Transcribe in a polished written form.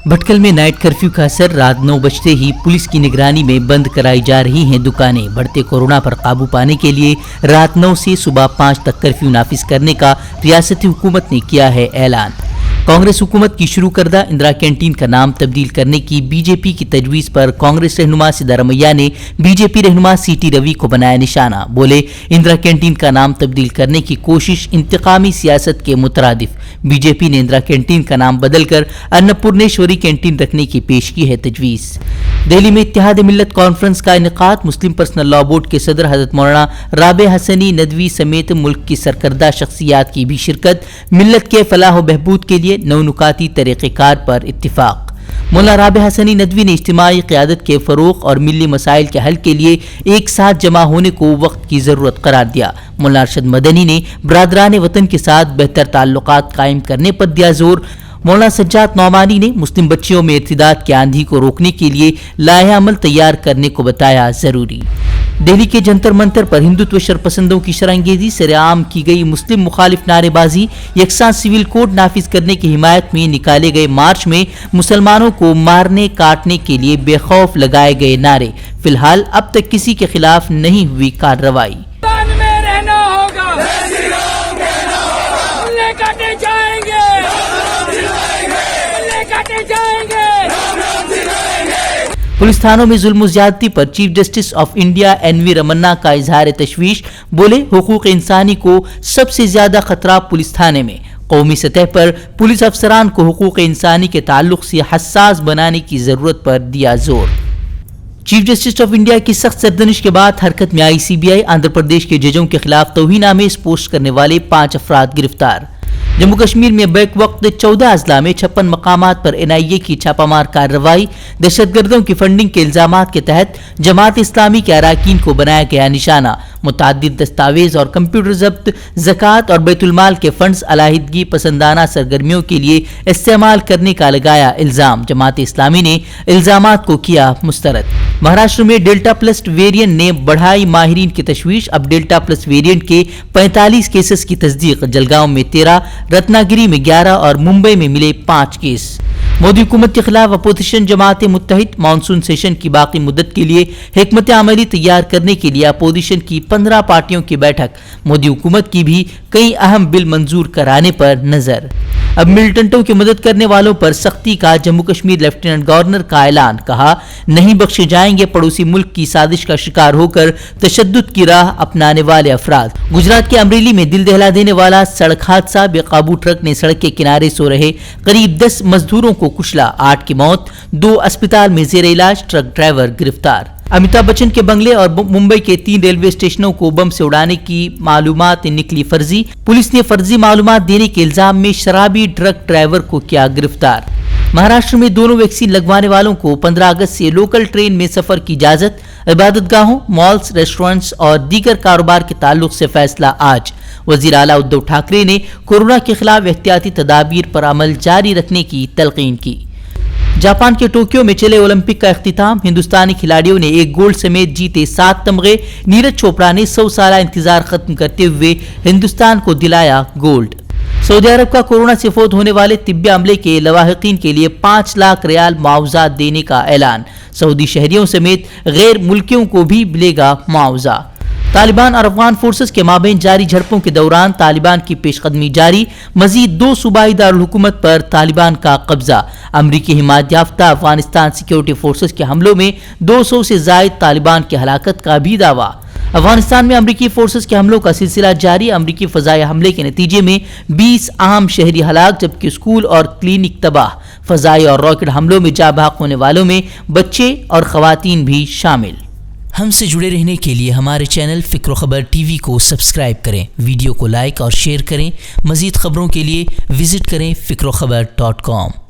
بھٹکل میں night curfew کا اثر، رات 9 بجتے ہی پولیس کی نگرانی میں بند کرائی جا رہی ہیں دکانیں۔ بڑھتے کورونا پر قابو پانے کے لیے رات 9 سے صبح 5 تک کرفیو نافذ کرنے کا ریاستی حکومت نے کیا ہے اعلان۔ کانگریس حکومت کی شروع کردہ اندرا کینٹین کا نام تبدیل کرنے کی بی جے پی کی تجویز پر کانگریس رہنما سدھارمیہ نے بی جے پی رہنما سی ٹی روی کو بنایا نشانہ۔ بولے، اندرا کینٹین کا نام تبدیل کرنے کی کوشش انتقامی سیاست کے مترادف۔ بی جے پی نے اندرا کینٹین کا نام بدل کر انپورنیشوری کینٹین رکھنے کی پیش کی ہے تجویز۔ دہلی میں اتحاد ملت کانفرنس کا انعقاد، مسلم پرسنل لاء بورڈ کے صدر حضرت مولانا رابع حسنی ندوی سمیت ملک کی سرکردہ شخصیات کی بھی شرکت۔ ملت کے فلاح و بہبود کے لیے نو نکاتی طریقہ کار پر اتفاق۔ مولانا رابع حسنی ندوی نے اجتماعی قیادت کے فروغ اور ملی مسائل کے حل کے لیے ایک ساتھ جمع ہونے کو وقت کی ضرورت قرار دیا۔ مولانا ارشد مدنی نے برادران وطن کے ساتھ بہتر تعلقات قائم کرنے پر دیا زور۔ مولانا سجاد نعمانی نے مسلم بچیوں میں ارتداد کی آندھی کو روکنے کے لیے لائحہ عمل تیار کرنے کو بتایا ضروری۔ دہلی کے جنتر منتر پر ہندوتو شرپسندوں کی شرانگیزی، سرعام کی گئی مسلم مخالف نعرے بازی، یکساں سول کوڈ نافذ کرنے کی حمایت میں نکالے گئے مارچ میں مسلمانوں کو مارنے کاٹنے کے لیے بے خوف لگائے گئے نعرے۔ فی الحال اب تک کسی کے خلاف نہیں ہوئی کارروائی۔ پولیس تھانوں میں ظلم و زیادتی پر chief justice of India N V Ramana کا اظہار تشویش۔ بولے، حقوق انسانی کو سب سے زیادہ خطرہ پولیس تھانے میں۔ قومی سطح پر پولیس افسران کو حقوق انسانی کے تعلق سے حساس بنانے کی ضرورت پر دیا زور۔ چیف جسٹس آف انڈیا کی سخت سرزنش کے بعد حرکت میں آئی سی بی آئی۔ آندھرا پردیش کے ججوں کے خلاف توہین آمیز پوسٹ کرنے والے 5 افراد گرفتار۔ جموں کشمیر میں بیک وقت 14 اضلاع میں 56 مقامات پر این آئی اے کی چھاپہ مار کارروائی۔ دہشت گردوں کی فنڈنگ کے الزامات کے تحت جماعت اسلامی کے اراکین کو بنایا گیا نشانہ۔ متعدد دستاویز اور کمپیوٹر ضبط، زکوٰۃ اور بیت المال کے فنڈز علیحدگی پسندانہ سرگرمیوں کے لیے استعمال کرنے کا لگایا الزام۔ جماعت اسلامی نے الزامات کو کیا مسترد۔ مہاراشٹر میں ڈیلٹا پلس ویرینٹ نے بڑھائی ماہرین کی تشویش۔ اب ڈیلٹا پلس ویرینٹ کے 45 کیسز کی تصدیق۔ جلگاؤں میں 13، رتنا گری میں 11 اور ممبئی میں ملے 5 کیس۔ مودی حکومت کے خلاف اپوزیشن جماعتیں متحد۔ مانسون سیشن کی باقی مدت کے لیے حکمت عملی تیار کرنے کے لیے اپوزیشن کی 15 پارٹیوں کی بیٹھک۔ مودی حکومت کی بھی کئی اہم بل منظور کرانے پر نظر۔ اب ملیٹنٹوں کی مدد کرنے والوں پر سختی کا جموں کشمیر لیفٹیننٹ گورنر کا اعلان۔ کہا، نہیں بخشے جائیں گے پڑوسی ملک کی سازش کا شکار ہو کر تشدد کی راہ اپنانے والے افراد۔ گجرات کے امریلی میں دل دہلا دینے والا سڑک حادثہ، بے قابو ٹرک نے سڑک کے کنارے سو رہے قریب 10 مزدوروں کو کچلا، 8 کی موت، 2 اسپتال میں زیر علاج، ٹرک ڈرائیور گرفتار۔ امیتابھ بچن کے بنگلے اور ممبئی کے 3 ریلوے اسٹیشنوں کو بم سے اڑانے کی معلومات نکلی فرضی۔ پولیس نے فرضی معلومات دینے کے الزام میں شرابی ٹرک ڈرائیور کو کیا گرفتار۔ مہاراشٹر میں دونوں ویکسین لگوانے والوں کو 15 اگست سے لوکل ٹرین میں سفر کی اجازت۔ عبادت گاہوں، مالز، ریسٹورنٹس اور دیگر کاروبار کے تعلق سے فیصلہ آج۔ وزیر اعلیٰ ادھو ٹھاکرے نے کورونا کے خلاف احتیاطی تدابیر پر عمل جاری رکھنے کی تلقین کی۔ جاپان کے ٹوکیو میں چلے اولمپک کا اختتام۔ ہندوستانی کھلاڑیوں نے 1 گولڈ سمیت جیتے 7 تمغے۔ نیرج چوپڑا نے 100 سالہ انتظار ختم کرتے ہوئے ہندوستان کو دلایا گولڈ۔ سعودی عرب کا کورونا سے فوت ہونے والے طبی عملے کے لواحقین کے لیے 5 لاکھ ریال معاوضہ دینے کا اعلان۔ سعودی شہریوں سمیت غیر ملکیوں کو بھی ملے گا معاوضہ۔ طالبان اور افغان فورسز کے مابین جاری جھڑپوں کے دوران طالبان کی پیش قدمی جاری۔ مزید 2 صوبائی دارالحکومت پر طالبان کا قبضہ۔ امریکی حمایت یافتہ افغانستان سیکیورٹی فورسز کے حملوں میں 200 سے زائد طالبان کی ہلاکت کا بھی دعویٰ۔ افغانستان میں امریکی فورسز کے حملوں کا سلسلہ جاری۔ امریکی فضائی حملے کے نتیجے میں 20 عام شہری ہلاک، جبکہ اسکول اور کلینک تباہ۔ فضائی اور راکٹ حملوں میں جاں بحق ہونے والوں میں بچے اور خواتین بھی شامل۔ ہم سے جڑے رہنے کے لیے ہمارے چینل فکر و خبر ٹی وی کو سبسکرائب کریں، ویڈیو کو لائک اور شیئر کریں۔ مزید خبروں کے لیے وزٹ کریں فکروخبر.com۔